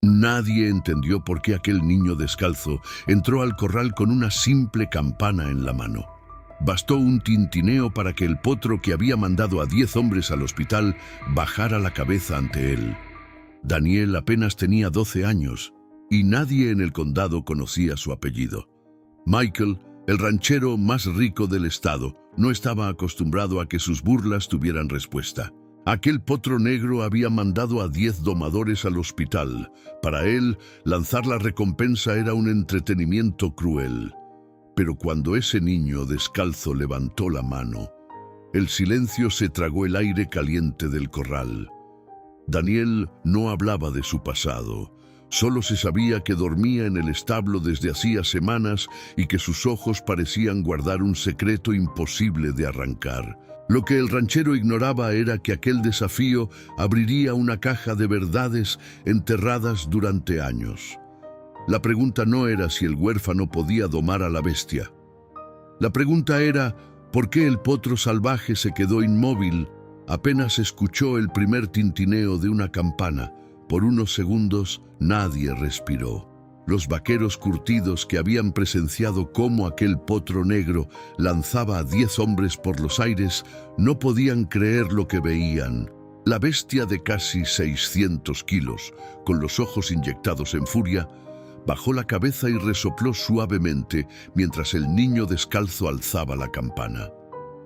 Nadie entendió por qué aquel niño descalzo entró al corral con una simple campana en la mano. Bastó un tintineo para que el potro que había mandado a 10 hombres al hospital bajara la cabeza ante él. Daniel apenas tenía 12 años y nadie en el condado conocía su apellido. Michael, el ranchero más rico del estado, no estaba acostumbrado a que sus burlas tuvieran respuesta. Aquel potro negro había mandado a 10 domadores al hospital. Para él, lanzar la recompensa era un entretenimiento cruel. Pero cuando ese niño descalzo levantó la mano, el silencio se tragó el aire caliente del corral. Daniel no hablaba de su pasado. Solo se sabía que dormía en el establo desde hacía semanas y que sus ojos parecían guardar un secreto imposible de arrancar. Lo que el ranchero ignoraba era que aquel desafío abriría una caja de verdades enterradas durante años. La pregunta no era si el huérfano podía domar a la bestia. La pregunta era por qué el potro salvaje se quedó inmóvil apenas escuchó el primer tintineo de una campana. Por unos segundos nadie respiró. Los vaqueros curtidos que habían presenciado cómo aquel potro negro lanzaba a 10 hombres por los aires no podían creer lo que veían. La bestia de casi 600 kilos, con los ojos inyectados en furia, bajó la cabeza y resopló suavemente mientras el niño descalzo alzaba la campana.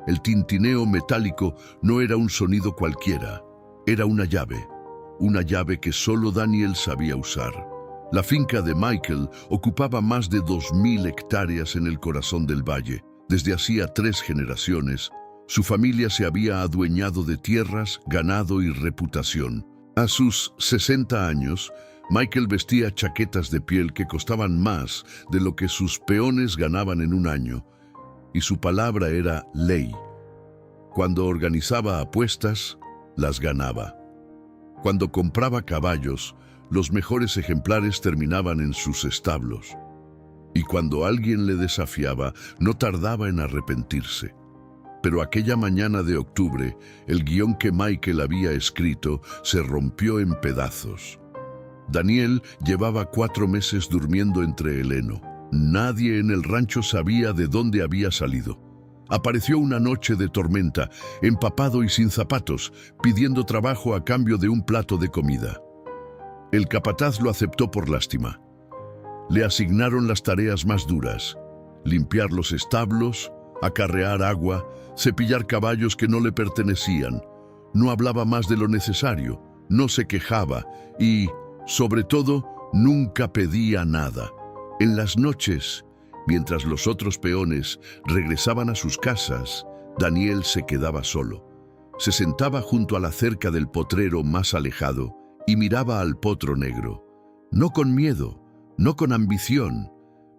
El tintineo metálico no era un sonido cualquiera, era una llave que solo Daniel sabía usar. La finca de Michael ocupaba más de 2000 hectáreas en el corazón del valle. Desde hacía 3 generaciones, su familia se había adueñado de tierras, ganado y reputación. A sus 60 años, Michael vestía chaquetas de piel que costaban más de lo que sus peones ganaban en un año, y su palabra era ley. Cuando organizaba apuestas, las ganaba. Cuando compraba caballos, los mejores ejemplares terminaban en sus establos. Y cuando alguien le desafiaba, no tardaba en arrepentirse. Pero aquella mañana de octubre, el guión que Michael había escrito se rompió en pedazos. Daniel llevaba 4 meses durmiendo entre el heno. Nadie en el rancho sabía de dónde había salido. Apareció una noche de tormenta, empapado y sin zapatos, pidiendo trabajo a cambio de un plato de comida. El capataz lo aceptó por lástima. Le asignaron las tareas más duras: limpiar los establos, acarrear agua, cepillar caballos que no le pertenecían. No hablaba más de lo necesario, no se quejaba y, sobre todo, nunca pedía nada. En las noches, mientras los otros peones regresaban a sus casas, Daniel se quedaba solo. Se sentaba junto a la cerca del potrero más alejado y miraba al potro negro. No con miedo, no con ambición.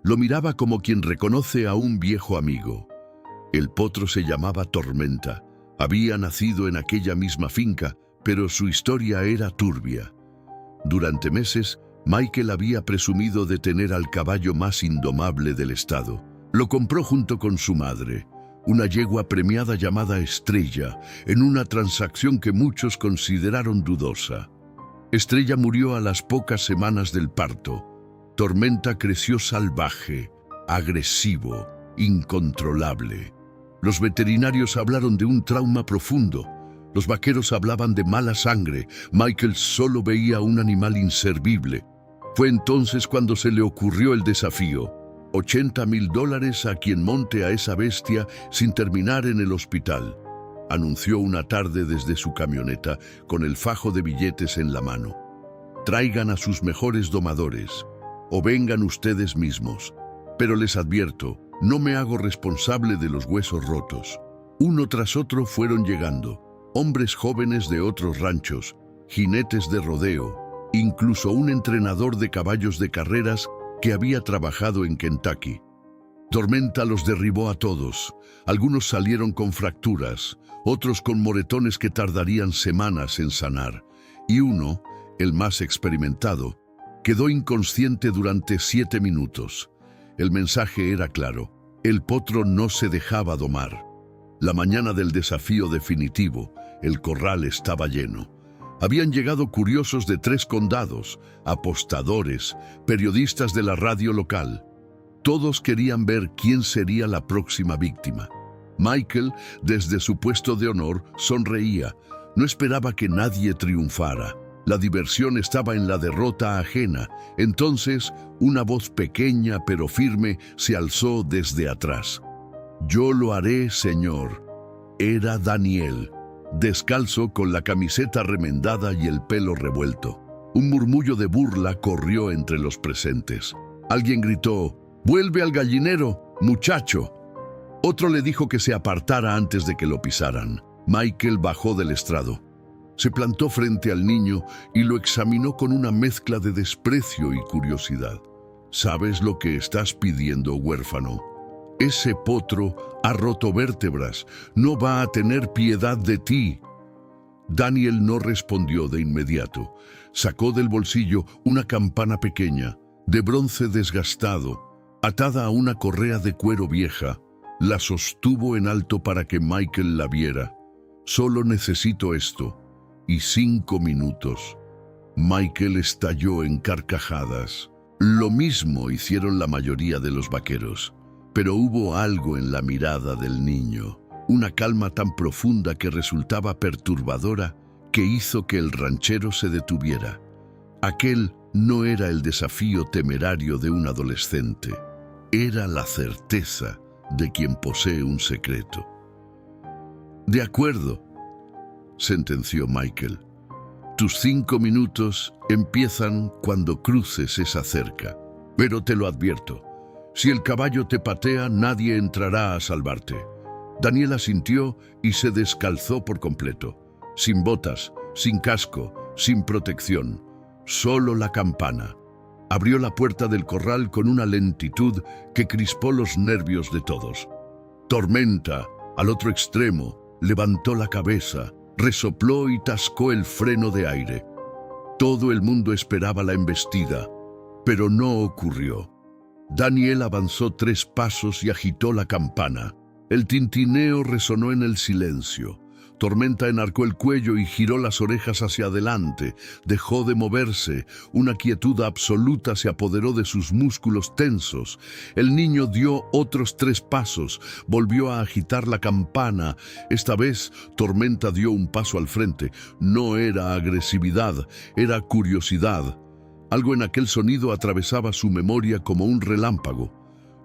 Lo miraba como quien reconoce a un viejo amigo. El potro se llamaba Tormenta. Había nacido en aquella misma finca, pero su historia era turbia. Durante meses, Michael había presumido de tener al caballo más indomable del estado. Lo compró junto con su madre, una yegua premiada llamada Estrella, en una transacción que muchos consideraron dudosa. Estrella murió a las pocas semanas del parto. Tormenta creció salvaje, agresivo, incontrolable. Los veterinarios hablaron de un trauma profundo. Los vaqueros hablaban de mala sangre. Michael solo veía un animal inservible. Fue entonces cuando se le ocurrió el desafío: $80,000 a quien monte a esa bestia sin terminar en el hospital. Anunció una tarde desde su camioneta con el fajo de billetes en la mano. Traigan a sus mejores domadores o vengan ustedes mismos. Pero les advierto, no me hago responsable de los huesos rotos. Uno tras otro fueron llegando. Hombres jóvenes de otros ranchos, jinetes de rodeo, incluso un entrenador de caballos de carreras que había trabajado en Kentucky. Tormenta los derribó a todos. Algunos salieron con fracturas, otros con moretones que tardarían semanas en sanar. Y uno, el más experimentado, quedó inconsciente durante 7 minutos. El mensaje era claro: el potro no se dejaba domar. La mañana del desafío definitivo, el corral estaba lleno. Habían llegado curiosos de 3 condados, apostadores, periodistas de la radio local. Todos querían ver quién sería la próxima víctima. Michael, desde su puesto de honor, sonreía. No esperaba que nadie triunfara. La diversión estaba en la derrota ajena. Entonces, una voz pequeña pero firme se alzó desde atrás. «Yo lo haré, señor». Era Daniel, descalzo con la camiseta remendada y el pelo revuelto. Un murmullo de burla corrió entre los presentes. Alguien gritó: «¡Vuelve al gallinero, muchacho!». Otro le dijo que se apartara antes de que lo pisaran. Michael bajó del estrado. Se plantó frente al niño y lo examinó con una mezcla de desprecio y curiosidad. «¿Sabes lo que estás pidiendo, huérfano? Ese potro ha roto vértebras. No va a tener piedad de ti». Daniel no respondió de inmediato. Sacó del bolsillo una campana pequeña, de bronce desgastado, atada a una correa de cuero vieja. La sostuvo en alto para que Michael la viera. «Solo necesito esto. Y 5 minutos». Michael estalló en carcajadas. Lo mismo hicieron la mayoría de los vaqueros. Pero hubo algo en la mirada del niño, una calma tan profunda que resultaba perturbadora, que hizo que el ranchero se detuviera. Aquel no era el desafío temerario de un adolescente. Era la certeza de quien posee un secreto. «De acuerdo», sentenció Michael. «Tus 5 minutos empiezan cuando cruces esa cerca. Pero te lo advierto, si el caballo te patea, nadie entrará a salvarte». Daniel asintió y se descalzó por completo. Sin botas, sin casco, sin protección. Solo la campana. Abrió la puerta del corral con una lentitud que crispó los nervios de todos. Tormenta, al otro extremo, levantó la cabeza, resopló y tascó el freno de aire. Todo el mundo esperaba la embestida, pero no ocurrió. Daniel avanzó 3 pasos y agitó la campana. El tintineo resonó en el silencio. Tormenta enarcó el cuello y giró las orejas hacia adelante. Dejó de moverse. Una quietud absoluta se apoderó de sus músculos tensos. El niño dio otros 3 pasos. Volvió a agitar la campana. Esta vez, Tormenta dio un paso al frente. No era agresividad, era curiosidad. Algo en aquel sonido atravesaba su memoria como un relámpago.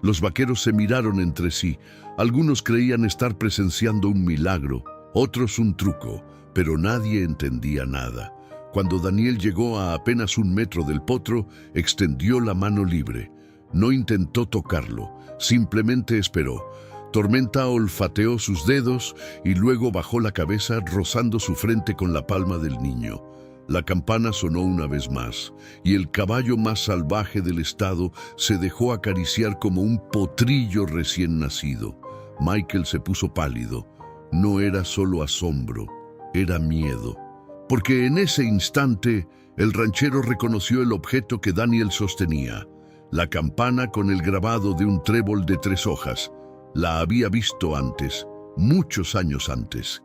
Los vaqueros se miraron entre sí. Algunos creían estar presenciando un milagro, otros un truco, pero nadie entendía nada. Cuando Daniel llegó a apenas 1 metro del potro, extendió la mano libre. No intentó tocarlo, simplemente esperó. Tormenta olfateó sus dedos y luego bajó la cabeza rozando su frente con la palma del niño. La campana sonó una vez más, y el caballo más salvaje del estado se dejó acariciar como un potrillo recién nacido. Michael se puso pálido. No era solo asombro, era miedo. Porque en ese instante, el ranchero reconoció el objeto que Daniel sostenía. La campana con el grabado de un trébol de 3 hojas. La había visto antes, muchos años antes.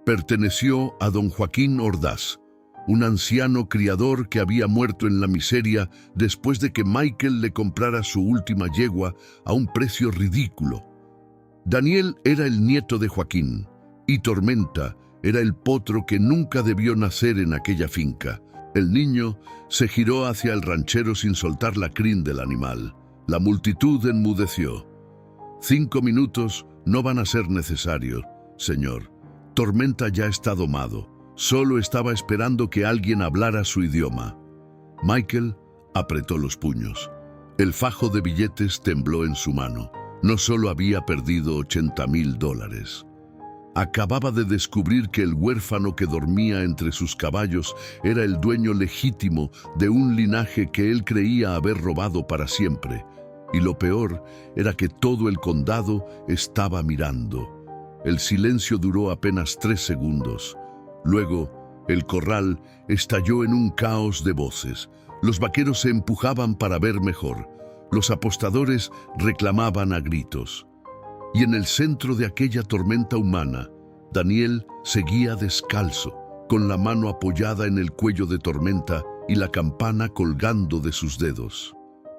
Perteneció a don Joaquín Ordaz, un anciano criador que había muerto en la miseria después de que Michael le comprara su última yegua a un precio ridículo. Daniel era el nieto de Joaquín, y Tormenta era el potro que nunca debió nacer en aquella finca. El niño se giró hacia el ranchero sin soltar la crin del animal. La multitud enmudeció. 5 minutos no van a ser necesarios, señor. Tormenta ya está domado. Solo estaba esperando que alguien hablara su idioma. Michael apretó los puños. El fajo de billetes tembló en su mano. No solo había perdido $80,000. Acababa de descubrir que el huérfano que dormía entre sus caballos era el dueño legítimo de un linaje que él creía haber robado para siempre. Y lo peor era que todo el condado estaba mirando. El silencio duró apenas 3 segundos. Luego, el corral estalló en un caos de voces. Los vaqueros se empujaban para ver mejor. Los apostadores reclamaban a gritos. Y en el centro de aquella tormenta humana, Daniel seguía descalzo, con la mano apoyada en el cuello de Tormenta y la campana colgando de sus dedos.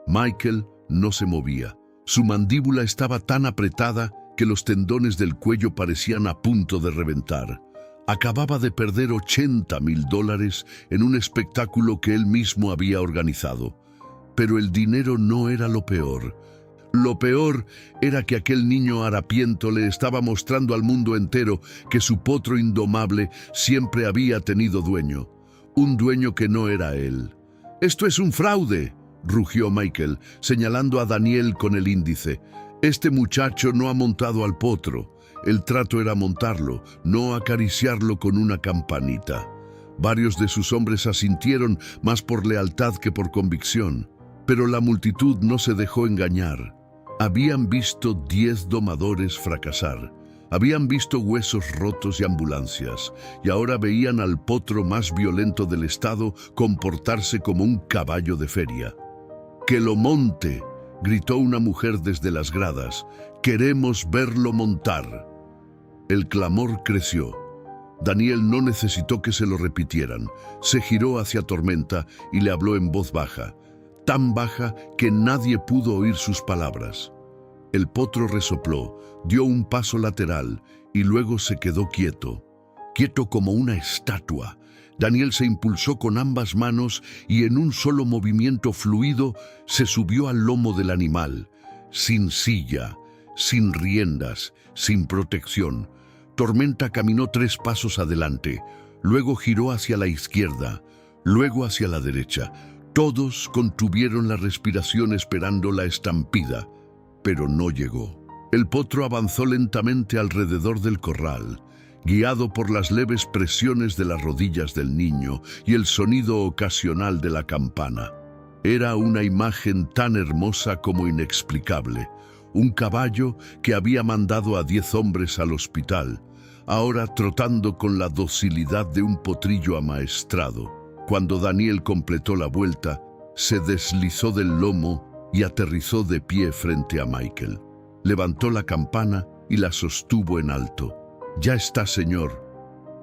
Michael no se movía. Su mandíbula estaba tan apretada que los tendones del cuello parecían a punto de reventar. Acababa de perder $80,000 en un espectáculo que él mismo había organizado. Pero el dinero no era lo peor. Lo peor era que aquel niño harapiento le estaba mostrando al mundo entero que su potro indomable siempre había tenido dueño. Un dueño que no era él. «¡Esto es un fraude!», rugió Michael, señalando a Daniel con el índice. «Este muchacho no ha montado al potro. El trato era montarlo, no acariciarlo con una campanita». Varios de sus hombres asintieron, más por lealtad que por convicción. Pero la multitud no se dejó engañar. Habían visto 10 domadores fracasar. Habían visto huesos rotos y ambulancias, y ahora veían al potro más violento del estado comportarse como un caballo de feria. «¡Que lo monte!», gritó una mujer desde las gradas. «¡Queremos verlo montar!». El clamor creció. Daniel no necesitó que se lo repitieran. Se giró hacia Tormenta y le habló en voz baja, tan baja que nadie pudo oír sus palabras. El potro resopló, dio un paso lateral y luego se quedó quieto como una estatua. Daniel se impulsó con ambas manos y en un solo movimiento fluido se subió al lomo del animal, sin silla, sin riendas, sin protección. Tormenta caminó 3 pasos adelante, luego giró hacia la izquierda, luego hacia la derecha. Todos contuvieron la respiración esperando la estampida, pero no llegó. El potro avanzó lentamente alrededor del corral, guiado por las leves presiones de las rodillas del niño y el sonido ocasional de la campana. Era una imagen tan hermosa como inexplicable. Un caballo que había mandado a 10 hombres al hospital, ahora trotando con la docilidad de un potrillo amaestrado. Cuando Daniel completó la vuelta, se deslizó del lomo y aterrizó de pie frente a Michael. Levantó la campana y la sostuvo en alto. «Ya está, señor.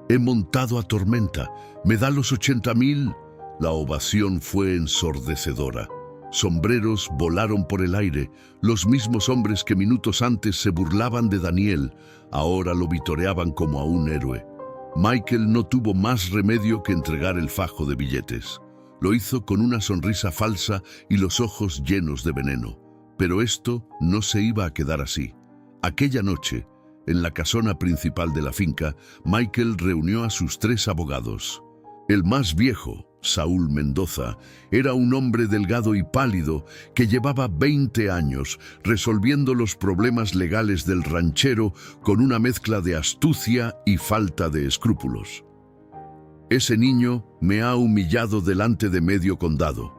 He montado a Tormenta. ¿Me da los 80,000? La ovación fue ensordecedora. Sombreros volaron por el aire. Los mismos hombres que minutos antes se burlaban de Daniel, ahora lo vitoreaban como a un héroe. Michael no tuvo más remedio que entregar el fajo de billetes. Lo hizo con una sonrisa falsa y los ojos llenos de veneno. Pero esto no se iba a quedar así. Aquella noche, en la casona principal de la finca, Michael reunió a sus 3 abogados. El más viejo, Saúl Mendoza, era un hombre delgado y pálido que llevaba 20 años resolviendo los problemas legales del ranchero con una mezcla de astucia y falta de escrúpulos. «Ese niño me ha humillado delante de medio condado»,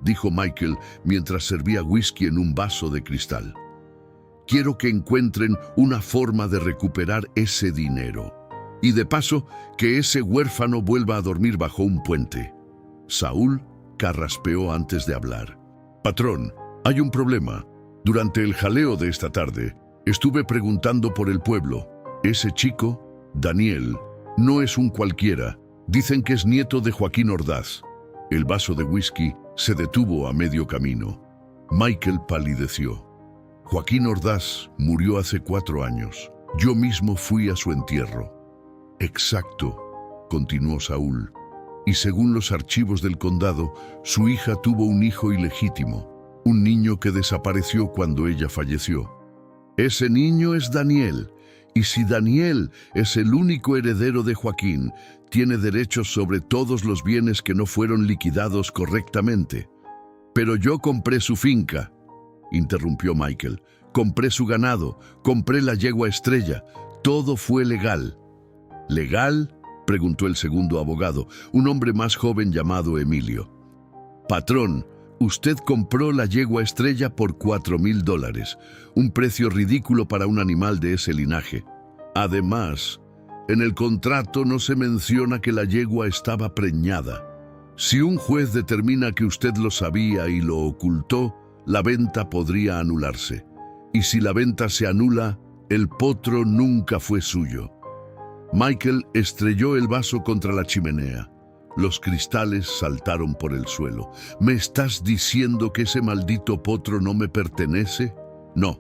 dijo Michael mientras servía whisky en un vaso de cristal. «Quiero que encuentren una forma de recuperar ese dinero. Y de paso, que ese huérfano vuelva a dormir bajo un puente». Saúl carraspeó antes de hablar. «Patrón, hay un problema. Durante el jaleo de esta tarde, estuve preguntando por el pueblo. Ese chico, Daniel, no es un cualquiera. Dicen que es nieto de Joaquín Ordaz». El vaso de whisky se detuvo a medio camino. Michael palideció. «Joaquín Ordaz murió hace 4 años. Yo mismo fui a su entierro». «Exacto», continuó Saúl. «Y según los archivos del condado, su hija tuvo un hijo ilegítimo, un niño que desapareció cuando ella falleció. Ese niño es Daniel, y si Daniel es el único heredero de Joaquín, tiene derechos sobre todos los bienes que no fueron liquidados correctamente». «Pero yo compré su finca», interrumpió Michael. «Compré su ganado, compré la yegua Estrella. Todo fue legal». «¿Legal?», preguntó el segundo abogado, un hombre más joven llamado Emilio. «Patrón, usted compró la yegua Estrella por $4,000, un precio ridículo para un animal de ese linaje. Además, en el contrato no se menciona que la yegua estaba preñada. Si un juez determina que usted lo sabía y lo ocultó, la venta podría anularse. Y si la venta se anula, el potro nunca fue suyo». Michael estrelló el vaso contra la chimenea. Los cristales saltaron por el suelo. ¿Me estás diciendo que ese maldito potro no me pertenece? No,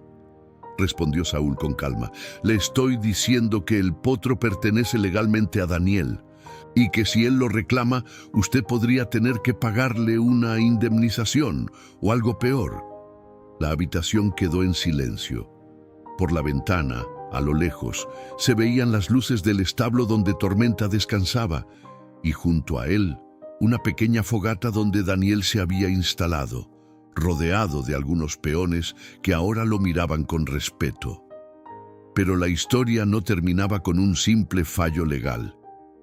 respondió Saúl con calma. Le estoy diciendo que el potro pertenece legalmente a Daniel y que si él lo reclama, usted podría tener que pagarle una indemnización o algo peor. La habitación quedó en silencio. Por la ventana, a lo lejos, se veían las luces del establo donde Tormenta descansaba y junto a él, una pequeña fogata donde Daniel se había instalado, rodeado de algunos peones que ahora lo miraban con respeto. Pero la historia no terminaba con un simple fallo legal.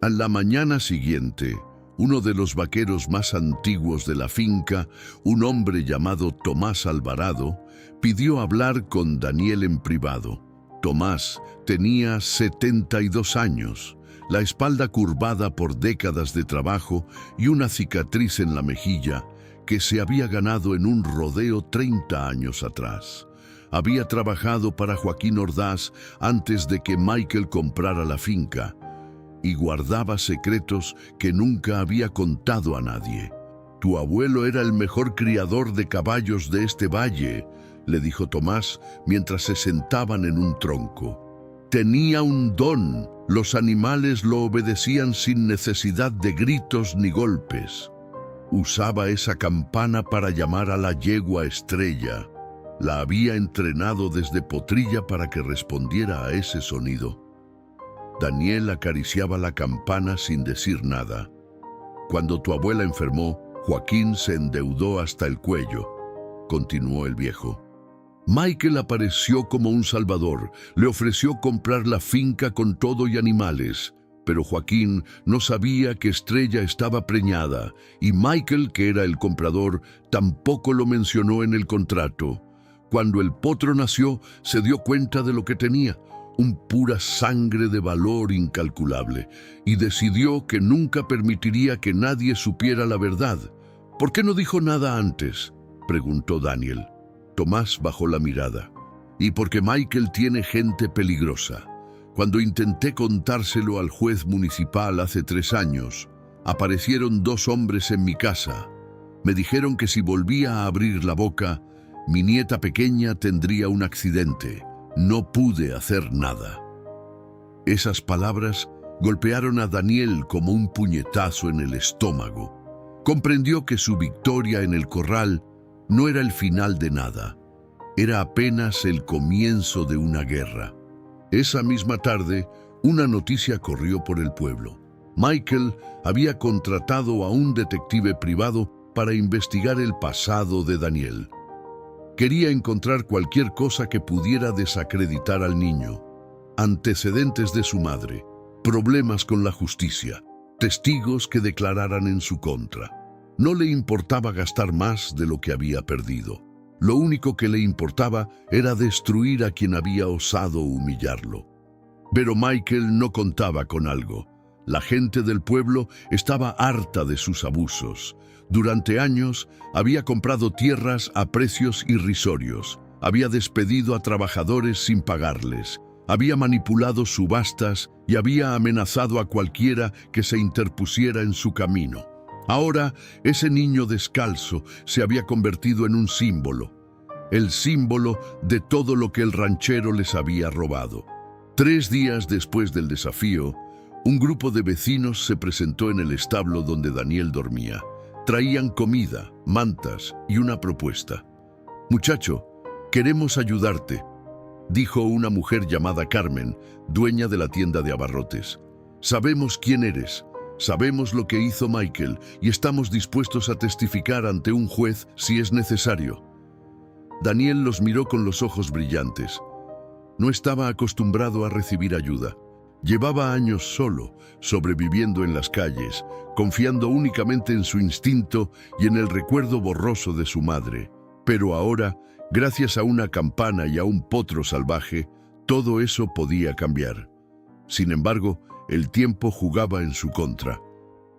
A la mañana siguiente, uno de los vaqueros más antiguos de la finca, un hombre llamado Tomás Alvarado, pidió hablar con Daniel en privado. Tomás tenía 72 años, la espalda curvada por décadas de trabajo y una cicatriz en la mejilla que se había ganado en un rodeo 30 años atrás. Había trabajado para Joaquín Ordaz antes de que Michael comprara la finca y guardaba secretos que nunca había contado a nadie. «Tu abuelo era el mejor criador de caballos de este valle», le dijo Tomás mientras se sentaban en un tronco. «Tenía un don. Los animales lo obedecían sin necesidad de gritos ni golpes. Usaba esa campana para llamar a la yegua Estrella. La había entrenado desde potrilla para que respondiera a ese sonido». Daniel acariciaba la campana sin decir nada. «Cuando tu abuela enfermó, Joaquín se endeudó hasta el cuello», continuó el viejo. «Michael apareció como un salvador, le ofreció comprar la finca con todo y animales, pero Joaquín no sabía que Estrella estaba preñada y Michael, que era el comprador, tampoco lo mencionó en el contrato. Cuando el potro nació, se dio cuenta de lo que tenía, un pura sangre de valor incalculable, y decidió que nunca permitiría que nadie supiera la verdad. «¿Por qué no dijo nada antes?», preguntó Daniel. Tomás bajó la mirada. «Y porque Michael tiene gente peligrosa. Cuando intenté contárselo al juez municipal hace 3 años, aparecieron 2 hombres en mi casa. Me dijeron que si volvía a abrir la boca, mi nieta pequeña tendría un accidente. No pude hacer nada». Esas palabras golpearon a Daniel como un puñetazo en el estómago. Comprendió que su victoria en el corral no era el final de nada, era apenas el comienzo de una guerra. Esa misma tarde, una noticia corrió por el pueblo. Michael había contratado a un detective privado para investigar el pasado de Daniel. Quería encontrar cualquier cosa que pudiera desacreditar al niño: antecedentes de su madre, problemas con la justicia, testigos que declararan en su contra. No le importaba gastar más de lo que había perdido. Lo único que le importaba era destruir a quien había osado humillarlo. Pero Michael no contaba con algo. La gente del pueblo estaba harta de sus abusos. Durante años había comprado tierras a precios irrisorios, había despedido a trabajadores sin pagarles, había manipulado subastas y había amenazado a cualquiera que se interpusiera en su camino. Ahora, ese niño descalzo se había convertido en un símbolo, el símbolo de todo lo que el ranchero les había robado. 3 días después del desafío, un grupo de vecinos se presentó en el establo donde Daniel dormía. Traían comida, mantas y una propuesta. «Muchacho, queremos ayudarte», dijo una mujer llamada Carmen, dueña de la tienda de abarrotes. «Sabemos quién eres. Sabemos lo que hizo Michael y estamos dispuestos a testificar ante un juez si es necesario». Daniel los miró con los ojos brillantes. No estaba acostumbrado a recibir ayuda. Llevaba años solo, sobreviviendo en las calles, confiando únicamente en su instinto y en el recuerdo borroso de su madre. Pero ahora, gracias a una campana y a un potro salvaje, todo eso podía cambiar. Sin embargo, el tiempo jugaba en su contra.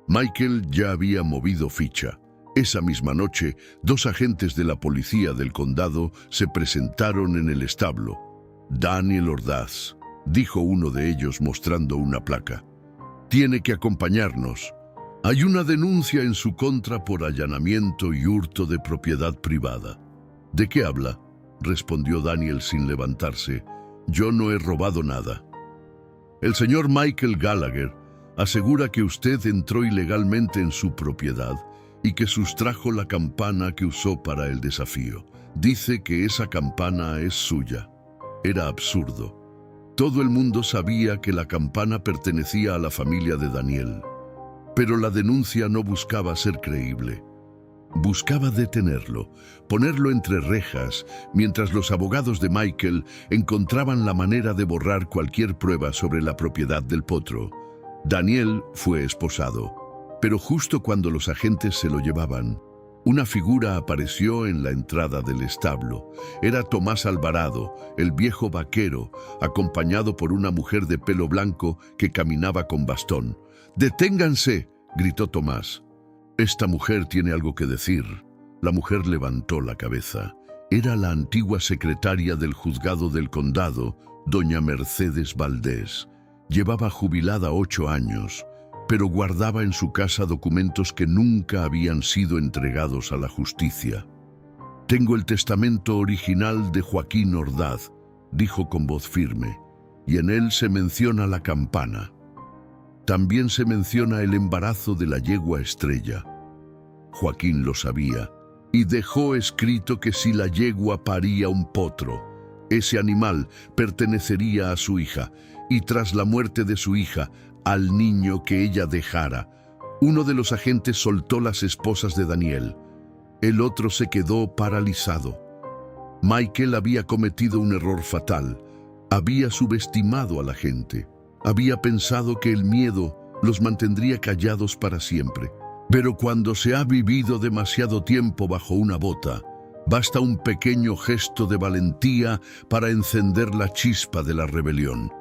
Michael ya había movido ficha. Esa misma noche, 2 agentes de la policía del condado se presentaron en el establo. Daniel Ordaz dijo uno de ellos mostrando una placa. Tiene que acompañarnos. Hay una denuncia en su contra por allanamiento y hurto de propiedad privada. ¿De qué habla?, respondió Daniel sin levantarse. Yo no he robado nada. El señor Michael Gallagher asegura que usted entró ilegalmente en su propiedad y que sustrajo la campana que usó para el desafío. Dice que esa campana es suya. Era absurdo. Todo el mundo sabía que la campana pertenecía a la familia de Daniel. Pero la denuncia no buscaba ser creíble. Buscaba detenerlo, ponerlo entre rejas, mientras los abogados de Michael encontraban la manera de borrar cualquier prueba sobre la propiedad del potro. Daniel fue esposado, pero justo cuando los agentes se lo llevaban, una figura apareció en la entrada del establo. Era Tomás Alvarado, el viejo vaquero, acompañado por una mujer de pelo blanco que caminaba con bastón. «¡Deténganse!», gritó Tomás. «Esta mujer tiene algo que decir». La mujer levantó la cabeza. Era la antigua secretaria del juzgado del condado, doña Mercedes Valdés. Llevaba jubilada 8 años, pero guardaba en su casa documentos que nunca habían sido entregados a la justicia. «Tengo el testamento original de Joaquín Ordaz», dijo con voz firme, «y en él se menciona la campana. También se menciona el embarazo de la yegua Estrella». Joaquín lo sabía y dejó escrito que si la yegua paría un potro, ese animal pertenecería a su hija, y tras la muerte de su hija, al niño que ella dejara. Uno de los agentes soltó las esposas de Daniel. El otro se quedó paralizado. Michael había cometido un error fatal. Había subestimado a la gente. Había pensado que el miedo los mantendría callados para siempre. Pero cuando se ha vivido demasiado tiempo bajo una bota, basta un pequeño gesto de valentía para encender la chispa de la rebelión.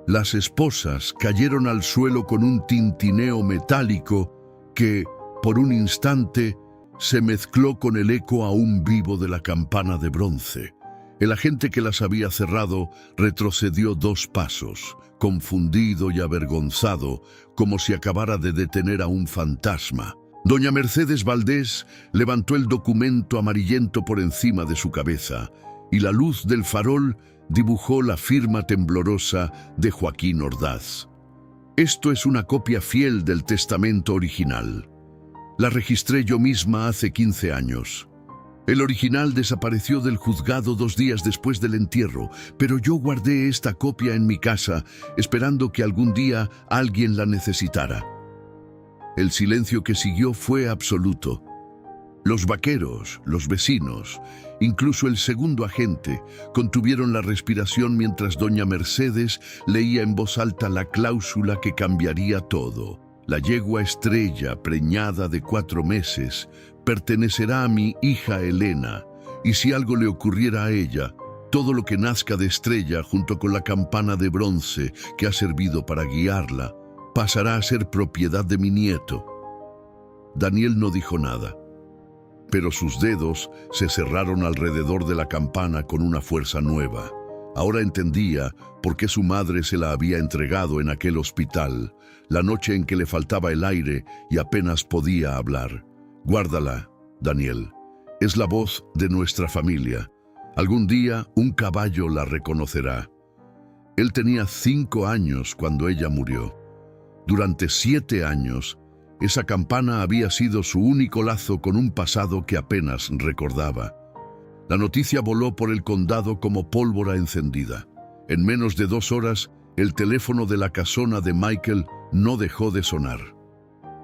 Las esposas cayeron al suelo con un tintineo metálico que, por un instante, se mezcló con el eco aún vivo de la campana de bronce. El agente que las había cerrado retrocedió 2 pasos, confundido y avergonzado, como si acabara de detener a un fantasma. Doña Mercedes Valdés levantó el documento amarillento por encima de su cabeza, y la luz del farol dibujó la firma temblorosa de Joaquín Ordaz. «Esto es una copia fiel del testamento original. La registré yo misma hace 15 años. El original desapareció del juzgado 2 días después del entierro, pero yo guardé esta copia en mi casa, esperando que algún día alguien la necesitara». El silencio que siguió fue absoluto. Los vaqueros, los vecinos, incluso el segundo agente, contuvieron la respiración mientras doña Mercedes leía en voz alta la cláusula que cambiaría todo. «La yegua Estrella, preñada de 4 meses, pertenecerá a mi hija Elena, y si algo le ocurriera a ella, todo lo que nazca de Estrella junto con la campana de bronce que ha servido para guiarla, pasará a ser propiedad de mi nieto». Daniel no dijo nada, pero sus dedos se cerraron alrededor de la campana con una fuerza nueva. Ahora entendía por qué su madre se la había entregado en aquel hospital, la noche en que le faltaba el aire y apenas podía hablar. «Guárdala, Daniel. Es la voz de nuestra familia. Algún día un caballo la reconocerá». Él tenía 5 años cuando ella murió. Durante 7 años, esa campana había sido su único lazo con un pasado que apenas recordaba. La noticia voló por el condado como pólvora encendida. En menos de 2 horas, el teléfono de la casona de Michael no dejó de sonar.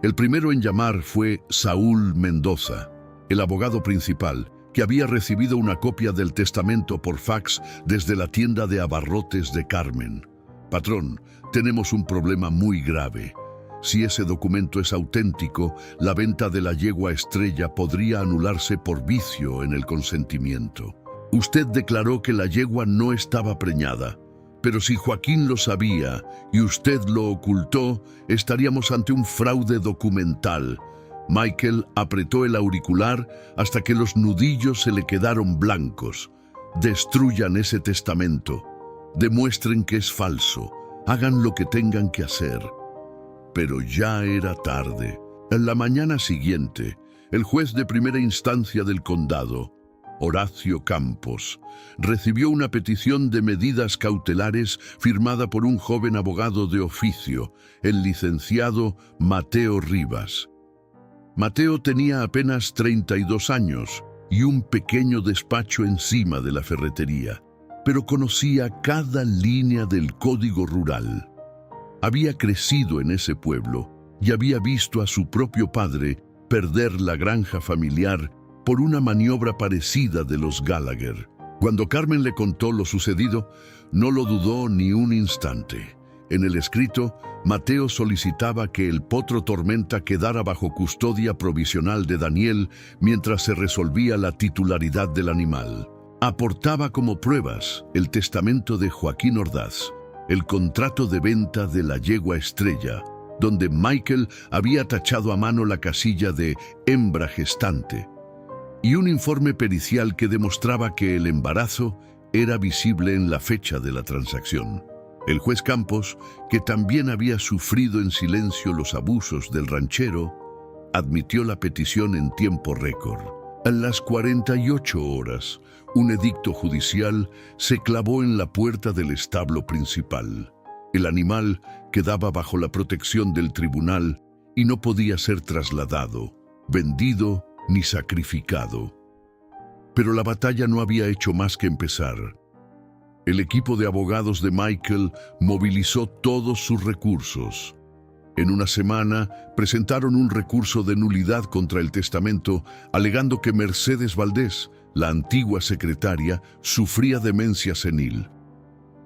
El primero en llamar fue Saúl Mendoza, el abogado principal, que había recibido una copia del testamento por fax desde la tienda de abarrotes de Carmen. «Patrón, tenemos un problema muy grave. Si ese documento es auténtico, la venta de la yegua Estrella podría anularse por vicio en el consentimiento. Usted declaró que la yegua no estaba preñada, pero si Joaquín lo sabía y usted lo ocultó, estaríamos ante un fraude documental». Michael apretó el auricular hasta que los nudillos se le quedaron blancos. «Destruyan ese testamento. Demuestren que es falso. Hagan lo que tengan que hacer. Pero ya era tarde. En la mañana siguiente, el juez de primera instancia del condado, Horacio Campos, recibió una petición de medidas cautelares firmada por un joven abogado de oficio, el licenciado Mateo Rivas. Mateo tenía apenas 32 años y un pequeño despacho encima de la ferretería, pero conocía cada línea del código rural. Había crecido en ese pueblo y había visto a su propio padre perder la granja familiar por una maniobra parecida de los Gallagher. Cuando Carmen le contó lo sucedido, no lo dudó ni un instante. En el escrito, Mateo solicitaba que el potro Tormenta quedara bajo custodia provisional de Daniel mientras se resolvía la titularidad del animal. Aportaba como pruebas el testamento de Joaquín Ordaz, el contrato de venta de la yegua Estrella, donde Michael había tachado a mano la casilla de hembra gestante, y un informe pericial que demostraba que el embarazo era visible en la fecha de la transacción. El juez Campos, que también había sufrido en silencio los abusos del ranchero, admitió la petición en tiempo récord. A las 48 horas, un edicto judicial se clavó en la puerta del establo principal. El animal quedaba bajo la protección del tribunal y no podía ser trasladado, vendido ni sacrificado. Pero la batalla no había hecho más que empezar. El equipo de abogados de Michael movilizó todos sus recursos. En una semana presentaron un recurso de nulidad contra el testamento, alegando que Mercedes Valdés, la antigua secretaria, sufría demencia senil.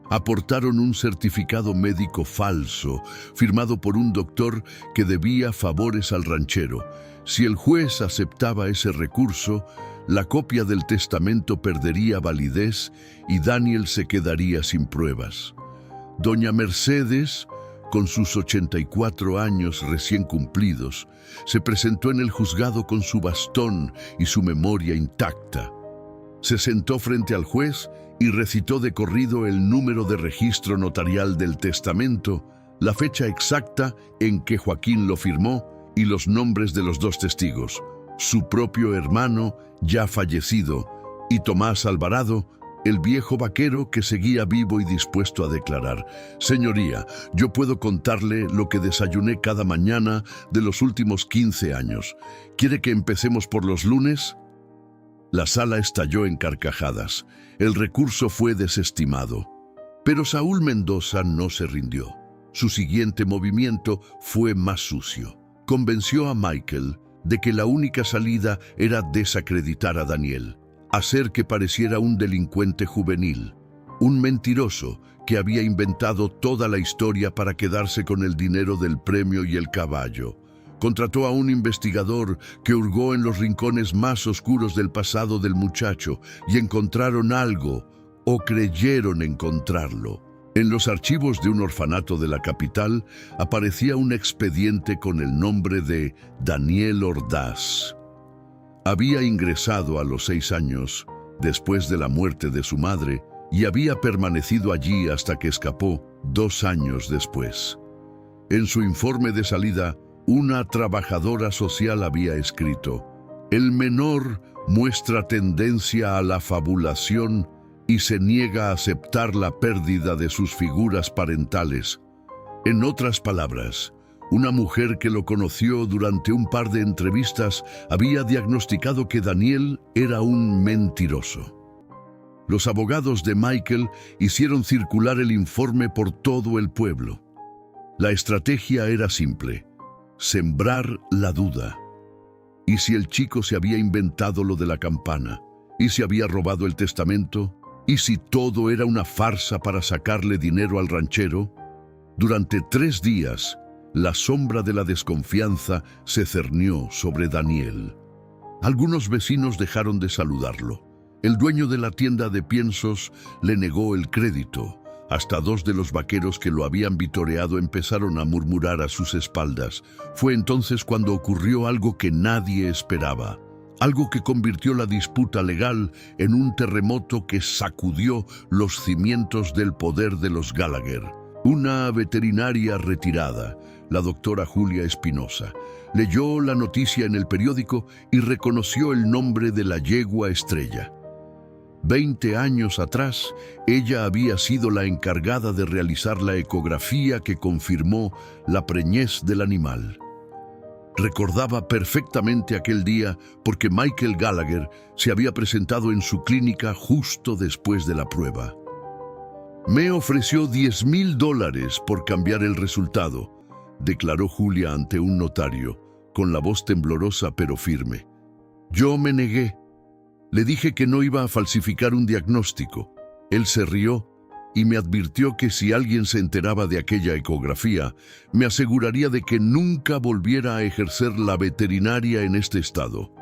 Aportaron un certificado médico falso, firmado por un doctor que debía favores al ranchero. Si el juez aceptaba ese recurso, la copia del testamento perdería validez y Daniel se quedaría sin pruebas. Doña Mercedes, con sus 84 años recién cumplidos, se presentó en el juzgado con su bastón y su memoria intacta. Se sentó frente al juez y recitó de corrido el número de registro notarial del testamento, la fecha exacta en que Joaquín lo firmó y los nombres de los dos testigos, su propio hermano ya fallecido y Tomás Alvarado, el viejo vaquero que seguía vivo y dispuesto a declarar: «Señoría, yo puedo contarle lo que desayuné cada mañana de los últimos 15 años. ¿Quiere que empecemos por los lunes?». La sala estalló en carcajadas. El recurso fue desestimado. Pero Saúl Mendoza no se rindió. Su siguiente movimiento fue más sucio. Convenció a Michael de que la única salida era desacreditar a Daniel, hacer que pareciera un delincuente juvenil, un mentiroso que había inventado toda la historia para quedarse con el dinero del premio y el caballo. Contrató a un investigador que hurgó en los rincones más oscuros del pasado del muchacho y encontraron algo, o creyeron encontrarlo. En los archivos de un orfanato de la capital aparecía un expediente con el nombre de Daniel Ordaz. Había ingresado a los 6 años, después de la muerte de su madre, y había permanecido allí hasta que escapó 2 años después. En su informe de salida, una trabajadora social había escrito: «El menor muestra tendencia a la fabulación y se niega a aceptar la pérdida de sus figuras parentales». En otras palabras, una mujer que lo conoció durante un par de entrevistas había diagnosticado que Daniel era un mentiroso. Los abogados de Michael hicieron circular el informe por todo el pueblo. La estrategia era simple: sembrar la duda. ¿Y si el chico se había inventado lo de la campana? ¿Y si había robado el testamento? ¿Y si todo era una farsa para sacarle dinero al ranchero? Durante 3 días, la sombra de la desconfianza se cernió sobre Daniel. Algunos vecinos dejaron de saludarlo. El dueño de la tienda de piensos le negó el crédito. Hasta 2 de los vaqueros que lo habían vitoreado empezaron a murmurar a sus espaldas. Fue entonces cuando ocurrió algo que nadie esperaba. algo que convirtió la disputa legal en un terremoto que sacudió los cimientos del poder de los Gallagher. Una veterinaria retirada, la doctora Julia Espinosa, leyó la noticia en el periódico y reconoció el nombre de la yegua Estrella. 20 años atrás, ella había sido la encargada de realizar la ecografía que confirmó la preñez del animal. Recordaba perfectamente aquel día porque Michael Gallagher se había presentado en su clínica justo después de la prueba. «Me ofreció $10,000 por cambiar el resultado», declaró Julia ante un notario, con la voz temblorosa pero firme. Yo me negué. Le dije que no iba a falsificar un diagnóstico. Él se rió y me advirtió que si alguien se enteraba de aquella ecografía, me aseguraría de que nunca volviera a ejercer la veterinaria en este estado.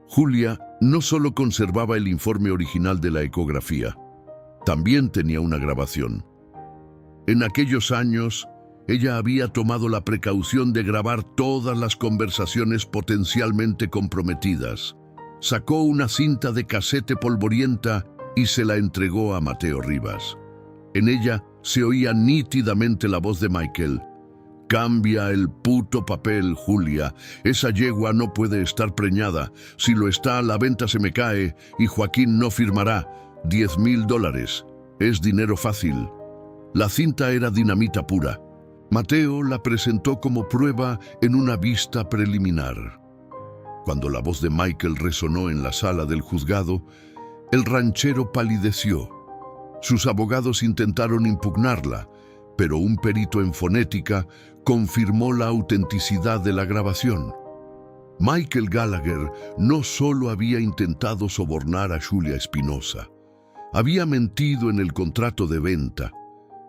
Julia no solo conservaba el informe original de la ecografía, también tenía una grabación. En aquellos años, ella había tomado la precaución de grabar todas las conversaciones potencialmente comprometidas. Sacó una cinta de casete polvorienta y se la entregó a Mateo Rivas. En ella se oía nítidamente la voz de Michael. «Cambia el puto papel, Julia. Esa yegua no puede estar preñada. Si lo está, la venta se me cae y Joaquín no firmará. $10,000. Es dinero fácil». La cinta era dinamita pura. Mateo la presentó como prueba en una vista preliminar. Cuando la voz de Michael resonó en la sala del juzgado, el ranchero palideció. Sus abogados intentaron impugnarla, pero un perito en fonética confirmó la autenticidad de la grabación. Michael Gallagher no solo había intentado sobornar a Julia Espinosa, había mentido en el contrato de venta,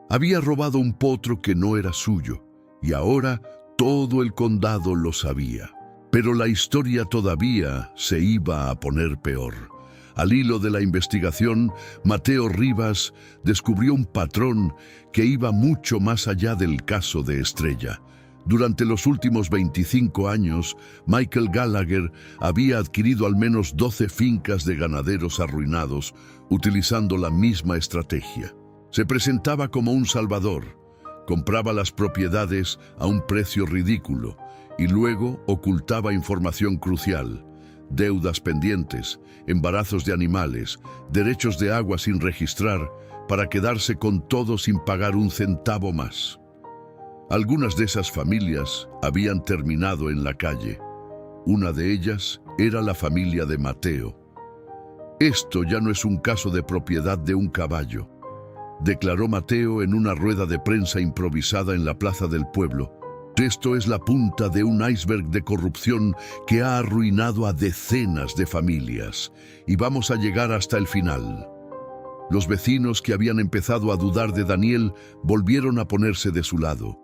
había robado un potro que no era suyo, y ahora todo el condado lo sabía. Pero la historia todavía se iba a poner peor. Al hilo de la investigación, Mateo Rivas descubrió un patrón que iba mucho más allá del caso de Estrella. Durante los últimos 25 años, Michael Gallagher había adquirido al menos 12 fincas de ganaderos arruinados, utilizando la misma estrategia. Se presentaba como un salvador, compraba las propiedades a un precio ridículo y luego ocultaba información crucial: deudas pendientes, embarazos de animales, derechos de agua sin registrar, para quedarse con todo sin pagar un centavo más. Algunas de esas familias habían terminado en la calle. Una de ellas era la familia de Mateo. «Esto ya no es un caso de propiedad de un caballo», declaró Mateo en una rueda de prensa improvisada en la plaza del pueblo. «Esto es la punta de un iceberg de corrupción que ha arruinado a decenas de familias, y vamos a llegar hasta el final». Los vecinos que habían empezado a dudar de Daniel volvieron a ponerse de su lado.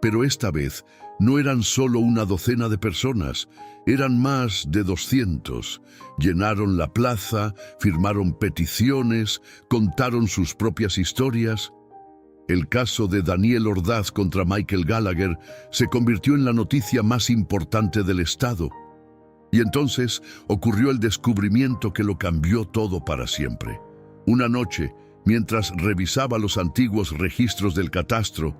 Pero esta vez no eran solo una docena de personas, eran más de 200. Llenaron la plaza, firmaron peticiones, contaron sus propias historias. El caso de Daniel Ordaz contra Michael Gallagher se convirtió en la noticia más importante del estado. Y entonces ocurrió el descubrimiento que lo cambió todo para siempre. Una noche, mientras revisaba los antiguos registros del catastro,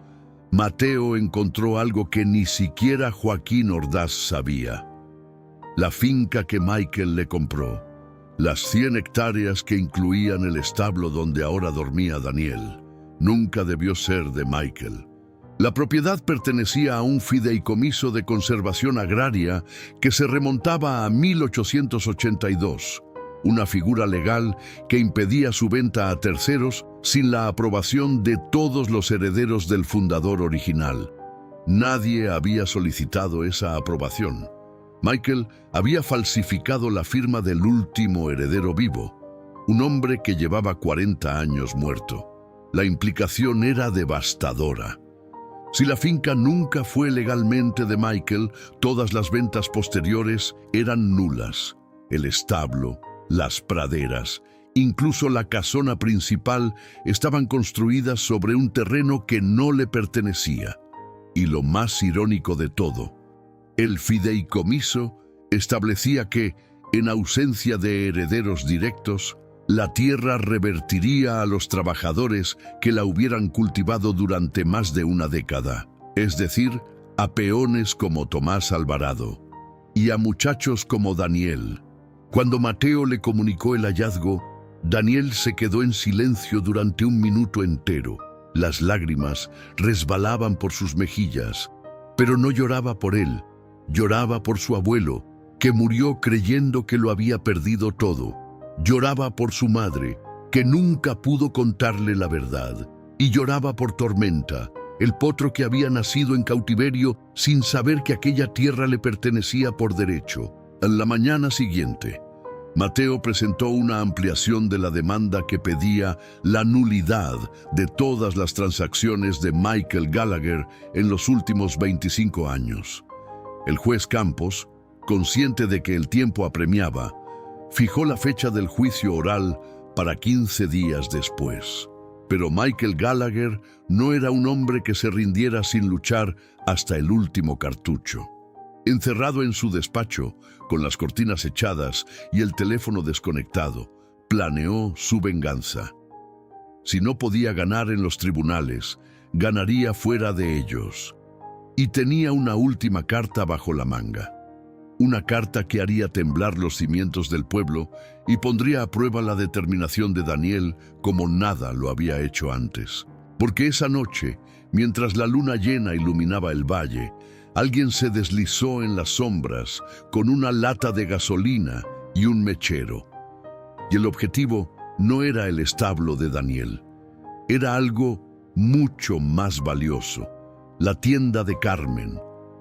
Mateo encontró algo que ni siquiera Joaquín Ordaz sabía. La finca que Michael le compró, las 100 hectáreas que incluían el establo donde ahora dormía Daniel, nunca debió ser de Michael. La propiedad pertenecía a un fideicomiso de conservación agraria que se remontaba a 1882, una figura legal que impedía su venta a terceros sin la aprobación de todos los herederos del fundador original. Nadie había solicitado esa aprobación. Michael había falsificado la firma del último heredero vivo, un hombre que llevaba 40 años muerto. La implicación era devastadora. Si la finca nunca fue legalmente de Michael, todas las ventas posteriores eran nulas. El establo, las praderas, incluso la casona principal estaban construidas sobre un terreno que no le pertenecía. Y lo más irónico de todo, el fideicomiso establecía que, en ausencia de herederos directos, la tierra revertiría a los trabajadores que la hubieran cultivado durante más de una década, es decir, a peones como Tomás Alvarado y a muchachos como Daniel. Cuando Mateo le comunicó el hallazgo, Daniel se quedó en silencio durante un minuto entero. Las lágrimas resbalaban por sus mejillas, pero no lloraba por él, lloraba por su abuelo, que murió creyendo que lo había perdido todo. Lloraba por su madre, que nunca pudo contarle la verdad, y lloraba por Tormenta, el potro que había nacido en cautiverio sin saber que aquella tierra le pertenecía por derecho. En la mañana siguiente, Mateo presentó una ampliación de la demanda que pedía la nulidad de todas las transacciones de Michael Gallagher en los últimos 25 años. El juez Campos, consciente de que el tiempo apremiaba, fijó la fecha del juicio oral para 15 días después. Pero Michael Gallagher no era un hombre que se rindiera sin luchar hasta el último cartucho. Encerrado en su despacho, con las cortinas echadas y el teléfono desconectado, planeó su venganza. Si no podía ganar en los tribunales, ganaría fuera de ellos. Y tenía una última carta bajo la manga. Una carta que haría temblar los cimientos del pueblo y pondría a prueba la determinación de Daniel como nada lo había hecho antes. Porque esa noche, mientras la luna llena iluminaba el valle, alguien se deslizó en las sombras con una lata de gasolina y un mechero. Y el objetivo no era el establo de Daniel. Era algo mucho más valioso: la tienda de Carmen,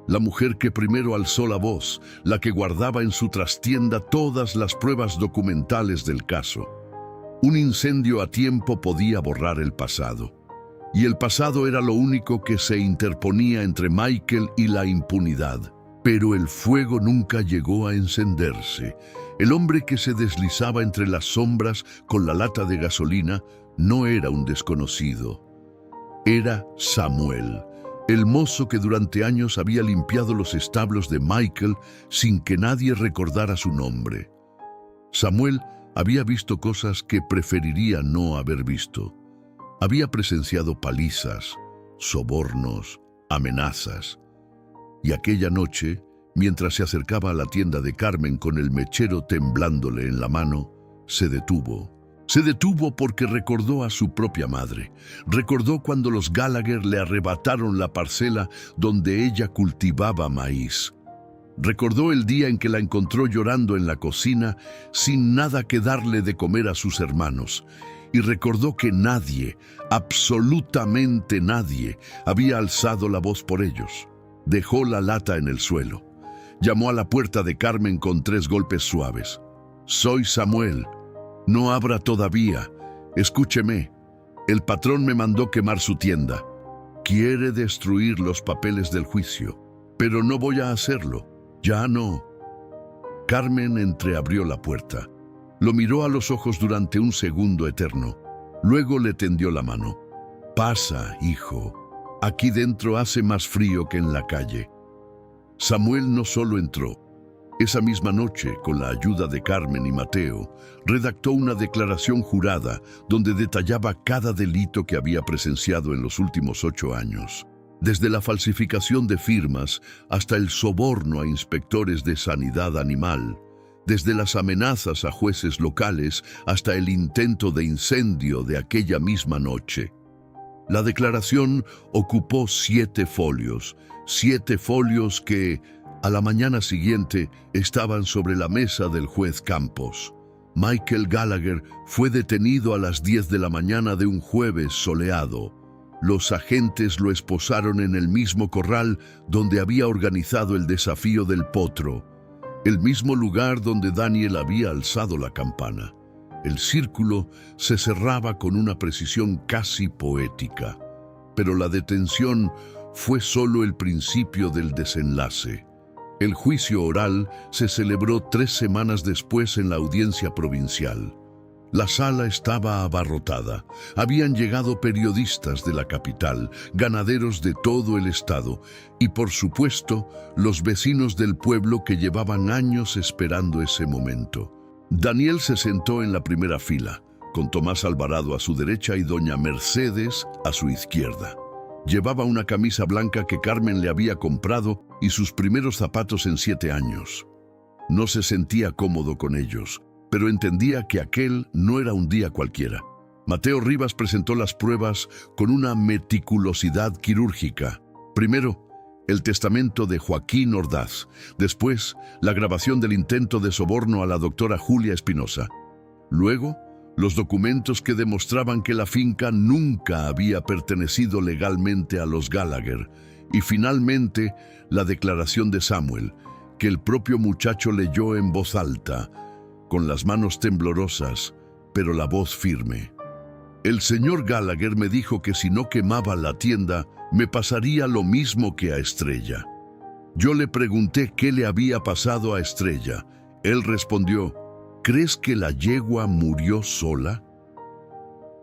la mujer que primero alzó la voz, la que guardaba en su trastienda todas las pruebas documentales del caso. Un incendio a tiempo podía borrar el pasado. Y el pasado era lo único que se interponía entre Michael y la impunidad. Pero el fuego nunca llegó a encenderse. El hombre que se deslizaba entre las sombras con la lata de gasolina no era un desconocido. Era Samuel, el mozo que durante años había limpiado los establos de Michael sin que nadie recordara su nombre. Samuel había visto cosas que preferiría no haber visto. Había presenciado palizas, sobornos, amenazas. Y aquella noche, mientras se acercaba a la tienda de Carmen con el mechero temblándole en la mano, se detuvo. Se detuvo porque recordó a su propia madre. Recordó cuando los Gallagher le arrebataron la parcela donde ella cultivaba maíz. Recordó el día en que la encontró llorando en la cocina sin nada que darle de comer a sus hermanos. Y recordó que nadie, absolutamente nadie, había alzado la voz por ellos. Dejó la lata en el suelo. Llamó a la puerta de Carmen con 3 golpes suaves. «Soy Samuel. No abra todavía. Escúcheme. El patrón me mandó quemar su tienda. Quiere destruir los papeles del juicio. Pero no voy a hacerlo. Ya no». Carmen entreabrió la puerta. Lo miró a los ojos durante un segundo eterno. Luego le tendió la mano. «Pasa, hijo. Aquí dentro hace más frío que en la calle». Samuel no solo entró. Esa misma noche, con la ayuda de Carmen y Mateo, redactó una declaración jurada donde detallaba cada delito que había presenciado en los últimos 8 años. Desde la falsificación de firmas hasta el soborno a inspectores de sanidad animal, desde las amenazas a jueces locales hasta el intento de incendio de aquella misma noche. La declaración ocupó 7 folios, 7 folios que, a la mañana siguiente, estaban sobre la mesa del juez Campos. Michael Gallagher fue detenido a las 10 de la mañana de un jueves soleado. Los agentes lo esposaron en el mismo corral donde había organizado el desafío del potro, el mismo lugar donde Daniel había alzado la campana. El círculo se cerraba con una precisión casi poética, pero la detención fue solo el principio del desenlace. El juicio oral se celebró 3 semanas después en la audiencia provincial. La sala estaba abarrotada. Habían llegado periodistas de la capital, ganaderos de todo el estado y, por supuesto, los vecinos del pueblo que llevaban años esperando ese momento. Daniel se sentó en la primera fila, con Tomás Alvarado a su derecha y doña Mercedes a su izquierda. Llevaba una camisa blanca que Carmen le había comprado y sus primeros zapatos en 7 años. No se sentía cómodo con ellos, pero entendía que aquel no era un día cualquiera. Mateo Rivas presentó las pruebas con una meticulosidad quirúrgica. Primero, el testamento de Joaquín Ordaz. Después, la grabación del intento de soborno a la doctora Julia Espinosa. Luego, los documentos que demostraban que la finca nunca había pertenecido legalmente a los Gallagher. Y finalmente, la declaración de Samuel, que el propio muchacho leyó en voz alta, con las manos temblorosas, pero la voz firme. El señor Gallagher me dijo que si no quemaba la tienda, me pasaría lo mismo que a Estrella. Yo le pregunté qué le había pasado a Estrella. Él respondió, ¿crees que la yegua murió sola?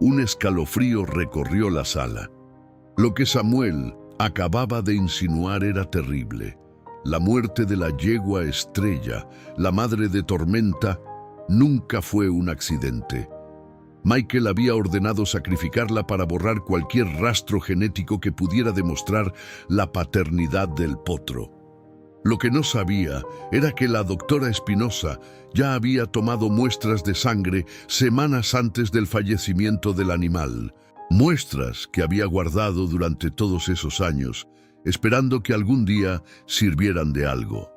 Un escalofrío recorrió la sala. Lo que Samuel acababa de insinuar era terrible. La muerte de la yegua Estrella, la madre de Tormenta, nunca fue un accidente. Michael había ordenado sacrificarla para borrar cualquier rastro genético que pudiera demostrar la paternidad del potro. Lo que no sabía era que la doctora Espinosa ya había tomado muestras de sangre semanas antes del fallecimiento del animal, muestras que había guardado durante todos esos años, esperando que algún día sirvieran de algo.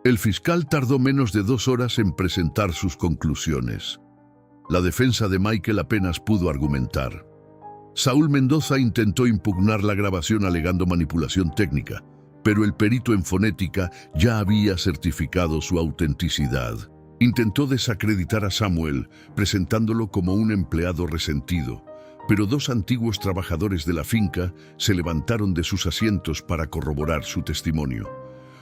El fiscal tardó menos de 2 horas en presentar sus conclusiones. La defensa de Michael apenas pudo argumentar. Saúl Mendoza intentó impugnar la grabación alegando manipulación técnica, pero el perito en fonética ya había certificado su autenticidad. Intentó desacreditar a Samuel, presentándolo como un empleado resentido, pero 2 antiguos trabajadores de la finca se levantaron de sus asientos para corroborar su testimonio.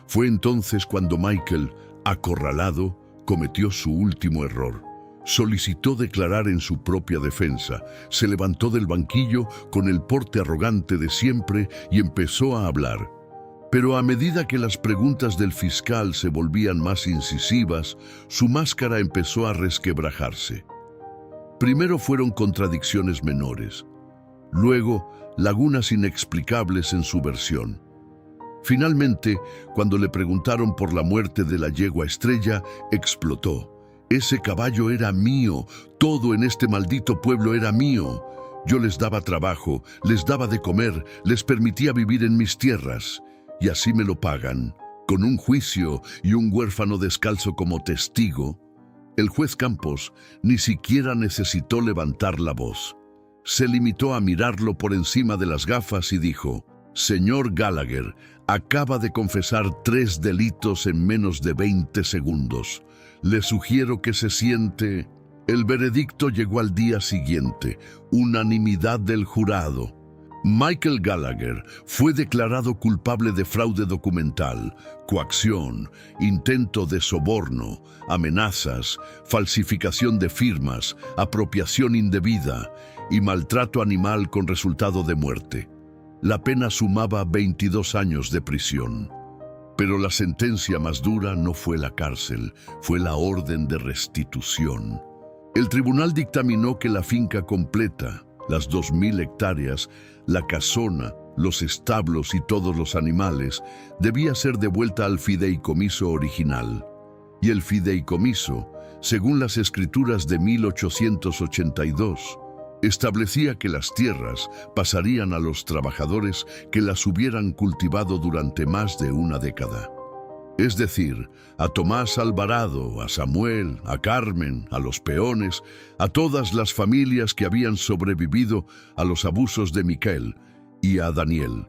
Fue entonces cuando Michael, acorralado, cometió su último error. Solicitó declarar en su propia defensa, se levantó del banquillo con el porte arrogante de siempre y empezó a hablar. Pero a medida que las preguntas del fiscal se volvían más incisivas, su máscara empezó a resquebrajarse. Primero fueron contradicciones menores, luego lagunas inexplicables en su versión. Finalmente, cuando le preguntaron por la muerte de la yegua Estrella, explotó. Ese caballo era mío, todo en este maldito pueblo era mío. Yo les daba trabajo, les daba de comer, les permitía vivir en mis tierras. Y así me lo pagan, con un juicio y un huérfano descalzo como testigo. El juez Campos ni siquiera necesitó levantar la voz. Se limitó a mirarlo por encima de las gafas y dijo, «Señor Gallagher, acaba de confesar 3 delitos en menos de 20 segundos. Le sugiero que se siente». El veredicto llegó al día siguiente, unanimidad del jurado. Michael Gallagher fue declarado culpable de fraude documental, coacción, intento de soborno, amenazas, falsificación de firmas, apropiación indebida y maltrato animal con resultado de muerte. La pena sumaba 22 años de prisión. Pero la sentencia más dura no fue la cárcel, fue la orden de restitución. El tribunal dictaminó que la finca completa, las 2.000 hectáreas, la casona, los establos y todos los animales, debía ser devuelta al fideicomiso original. Y el fideicomiso, según las escrituras de 1882, establecía que las tierras pasarían a los trabajadores que las hubieran cultivado durante más de una década. Es decir, a Tomás Alvarado, a Samuel, a Carmen, a los peones, a todas las familias que habían sobrevivido a los abusos de Miquel y a Daniel.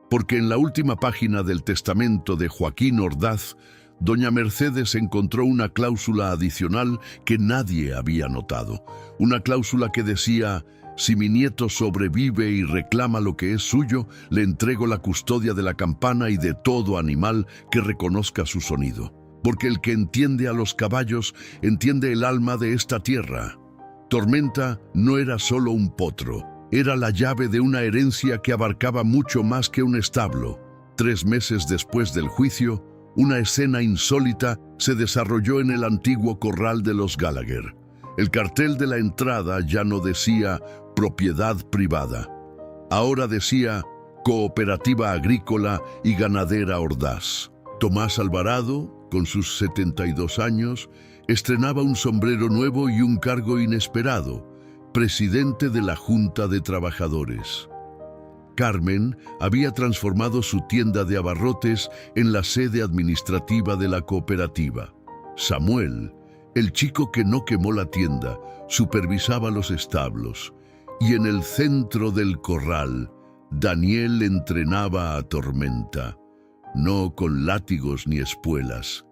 Porque en la última página del testamento de Joaquín Ordaz, doña Mercedes encontró una cláusula adicional que nadie había notado. Una cláusula que decía, si mi nieto sobrevive y reclama lo que es suyo, le entrego la custodia de la campana y de todo animal que reconozca su sonido. porque el que entiende a los caballos entiende el alma de esta tierra. Tormenta no era solo un potro, era la llave de una herencia que abarcaba mucho más que un establo. 3 meses después del juicio, una escena insólita se desarrolló en el antiguo corral de los Gallagher. El cartel de la entrada ya no decía propiedad privada. Ahora decía Cooperativa Agrícola y Ganadera Ordaz. Tomás Alvarado, con sus 72 años, estrenaba un sombrero nuevo y un cargo inesperado, presidente de la Junta de Trabajadores. Carmen había transformado su tienda de abarrotes en la sede administrativa de la cooperativa. Samuel, el chico que no quemó la tienda, supervisaba los establos. Y en el centro del corral, Daniel entrenaba a Tormenta, no con látigos ni espuelas,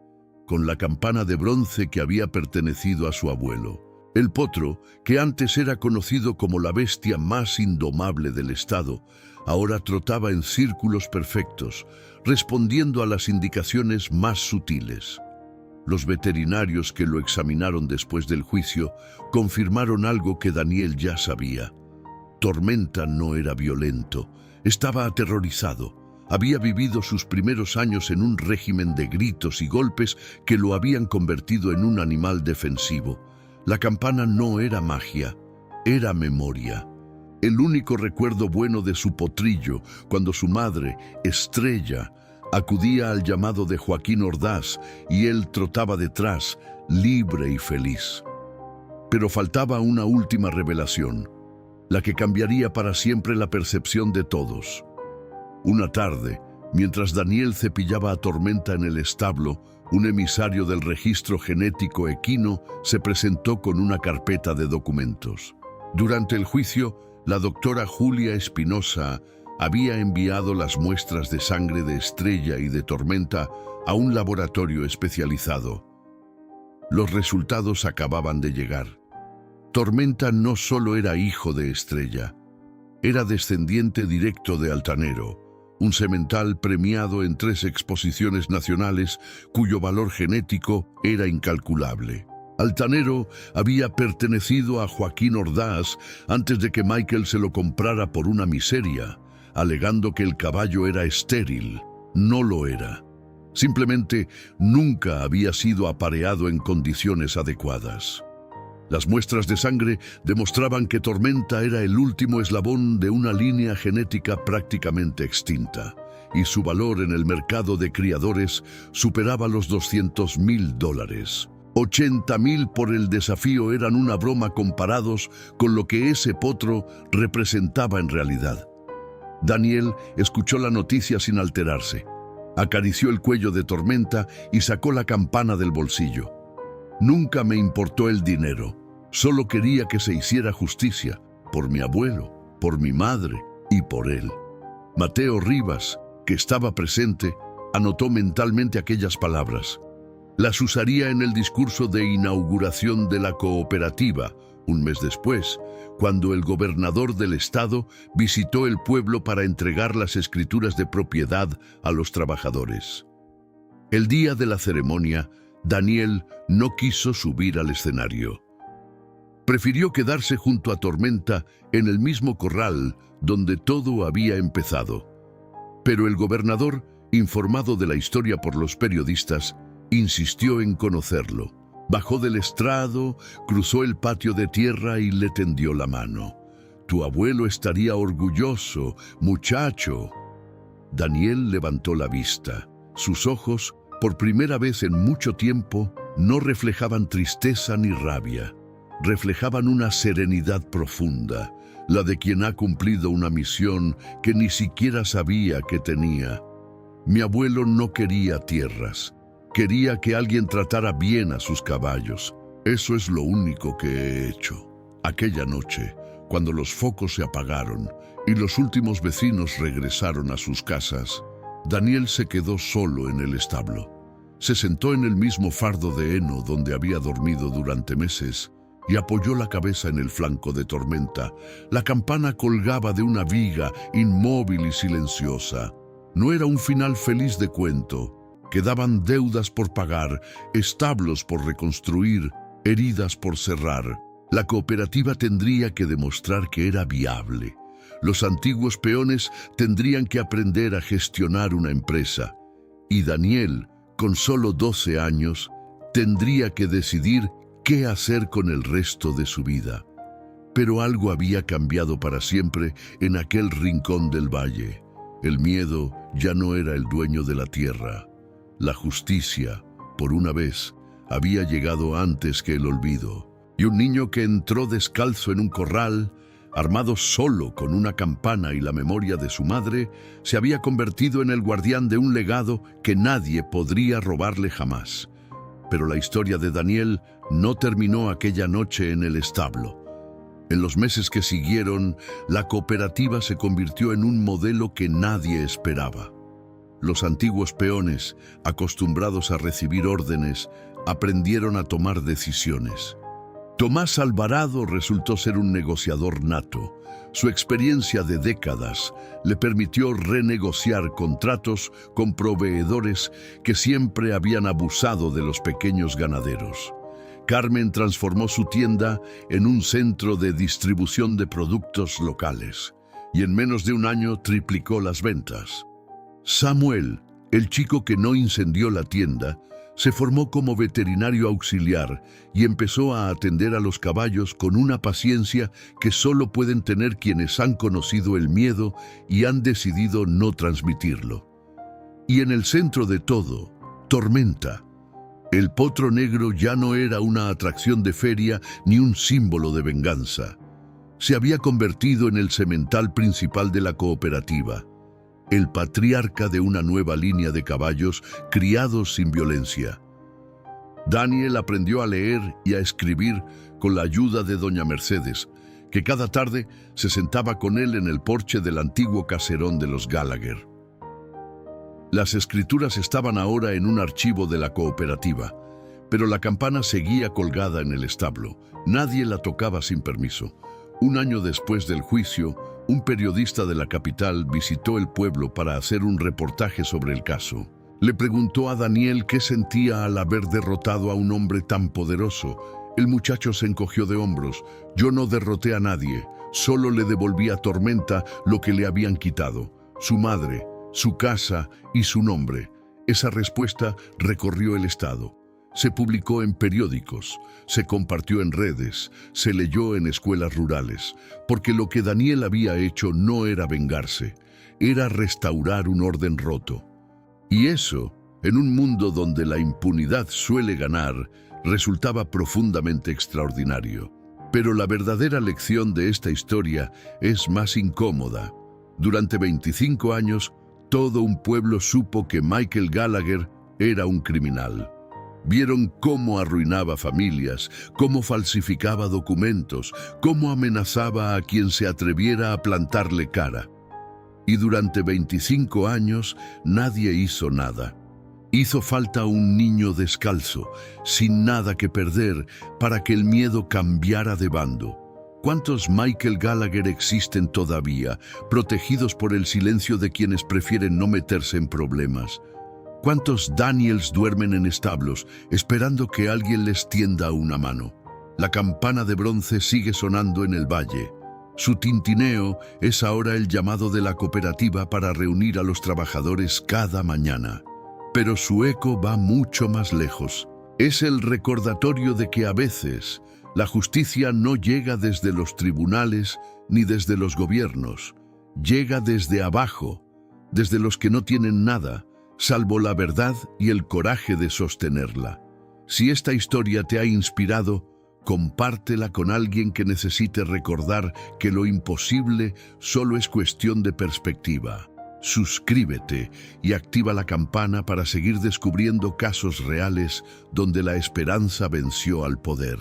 con la campana de bronce que había pertenecido a su abuelo. El potro, que antes era conocido como la bestia más indomable del estado, ahora trotaba en círculos perfectos, respondiendo a las indicaciones más sutiles. Los veterinarios que lo examinaron después del juicio confirmaron algo que Daniel ya sabía. Tormenta no era violento, estaba aterrorizado. Había vivido sus primeros años en un régimen de gritos y golpes que lo habían convertido en un animal defensivo. La campana no era magia, era memoria. El único recuerdo bueno de su potrillo, cuando su madre, Estrella, acudía al llamado de Joaquín Ordaz y él trotaba detrás, libre y feliz. Pero faltaba una última revelación, la que cambiaría para siempre la percepción de todos. Una tarde, mientras Daniel cepillaba a Tormenta en el establo, un emisario del registro genético equino se presentó con una carpeta de documentos. Durante el juicio, la doctora Julia Espinosa había enviado las muestras de sangre de Estrella y de Tormenta a un laboratorio especializado. Los resultados acababan de llegar. Tormenta no solo era hijo de Estrella, era descendiente directo de Altanero, un semental premiado en 3 exposiciones nacionales cuyo valor genético era incalculable. Altanero había pertenecido a Joaquín Ordaz antes de que Michael se lo comprara por una miseria, alegando que el caballo era estéril. No lo era. Simplemente nunca había sido apareado en condiciones adecuadas. Las muestras de sangre demostraban que Tormenta era el último eslabón de una línea genética prácticamente extinta, y su valor en el mercado de criadores superaba los $200,000. 80,000 por el desafío eran una broma comparados con lo que ese potro representaba en realidad. Daniel escuchó la noticia sin alterarse. Acarició el cuello de Tormenta y sacó la campana del bolsillo. Nunca me importó el dinero, solo quería que se hiciera justicia, por mi abuelo, por mi madre y por él. Mateo Rivas, que estaba presente, anotó mentalmente aquellas palabras. Las usaría en el discurso de inauguración de la cooperativa, un mes después, cuando el gobernador del estado visitó el pueblo para entregar las escrituras de propiedad a los trabajadores. El día de la ceremonia, Daniel no quiso subir al escenario. Prefirió quedarse junto a Tormenta en el mismo corral donde todo había empezado. Pero el gobernador, informado de la historia por los periodistas, insistió en conocerlo. Bajó del estrado, cruzó el patio de tierra y le tendió la mano. «Tu abuelo estaría orgulloso, muchacho». Daniel levantó la vista. Sus ojos, por primera vez en mucho tiempo, no reflejaban tristeza ni rabia. Reflejaban una serenidad profunda, la de quien ha cumplido una misión que ni siquiera sabía que tenía. Mi abuelo no quería tierras. Quería que alguien tratara bien a sus caballos. Eso es lo único que he hecho. Aquella noche, cuando los focos se apagaron y los últimos vecinos regresaron a sus casas, Daniel se quedó solo en el establo. Se sentó en el mismo fardo de heno donde había dormido durante meses y apoyó la cabeza en el flanco de Tormenta. La campana colgaba de una viga, inmóvil y silenciosa. No era un final feliz de cuento, Quedaban deudas por pagar, establos por reconstruir, heridas por cerrar. La cooperativa tendría que demostrar que era viable. Los antiguos peones tendrían que aprender a gestionar una empresa. Y Daniel, con solo 12 años, tendría que decidir qué hacer con el resto de su vida. Pero algo había cambiado para siempre en aquel rincón del valle. El miedo ya no era el dueño de la tierra. La justicia, por una vez, había llegado antes que el olvido. Y un niño que entró descalzo en un corral, armado solo con una campana y la memoria de su madre, se había convertido en el guardián de un legado que nadie podría robarle jamás. Pero la historia de Daniel no terminó aquella noche en el establo. En los meses que siguieron, la cooperativa se convirtió en un modelo que nadie esperaba. Los antiguos peones, acostumbrados a recibir órdenes, aprendieron a tomar decisiones. Tomás Alvarado resultó ser un negociador nato. Su experiencia de décadas le permitió renegociar contratos con proveedores que siempre habían abusado de los pequeños ganaderos. Carmen transformó su tienda en un centro de distribución de productos locales y en menos de un año triplicó las ventas. Samuel, el chico que no incendió la tienda, se formó como veterinario auxiliar y empezó a atender a los caballos con una paciencia que solo pueden tener quienes han conocido el miedo y han decidido no transmitirlo. Y en el centro de todo, Tormenta. El potro negro ya no era una atracción de feria ni un símbolo de venganza. Se había convertido en el semental principal de la cooperativa, el patriarca de una nueva línea de caballos criados sin violencia. Daniel aprendió a leer y a escribir con la ayuda de doña Mercedes, que cada tarde se sentaba con él en el porche del antiguo caserón de los Gallagher. Las escrituras estaban ahora en un archivo de la cooperativa, pero la campana seguía colgada en el establo. Nadie la tocaba sin permiso. Un año después del juicio, un periodista de la capital visitó el pueblo para hacer un reportaje sobre el caso. Le preguntó a Daniel qué sentía al haber derrotado a un hombre tan poderoso. El muchacho se encogió de hombros. Yo no derroté a nadie, solo le devolví a Tormenta lo que le habían quitado: su madre, su casa y su nombre. Esa respuesta recorrió el estado. Se publicó en periódicos, se compartió en redes, se leyó en escuelas rurales, porque lo que Daniel había hecho no era vengarse, era restaurar un orden roto. Y eso, en un mundo donde la impunidad suele ganar, resultaba profundamente extraordinario. Pero la verdadera lección de esta historia es más incómoda. Durante 25 años, todo un pueblo supo que Michael Gallagher era un criminal. Vieron cómo arruinaba familias, cómo falsificaba documentos, cómo amenazaba a quien se atreviera a plantarle cara. Y durante 25 años nadie hizo nada. Hizo falta un niño descalzo, sin nada que perder, para que el miedo cambiara de bando. ¿Cuántos Michael Gallagher existen todavía, protegidos por el silencio de quienes prefieren no meterse en problemas? ¿Cuántos Daniels duermen en establos, esperando que alguien les tienda una mano? La campana de bronce sigue sonando en el valle. Su tintineo es ahora el llamado de la cooperativa para reunir a los trabajadores cada mañana. Pero su eco va mucho más lejos. Es el recordatorio de que a veces la justicia no llega desde los tribunales ni desde los gobiernos. Llega desde abajo, desde los que no tienen nada, salvo la verdad y el coraje de sostenerla. Si esta historia te ha inspirado, compártela con alguien que necesite recordar que lo imposible solo es cuestión de perspectiva. Suscríbete y activa la campana para seguir descubriendo casos reales donde la esperanza venció al poder.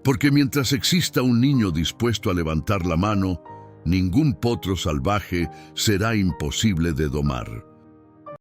Porque mientras exista un niño dispuesto a levantar la mano, ningún potro salvaje será imposible de domar.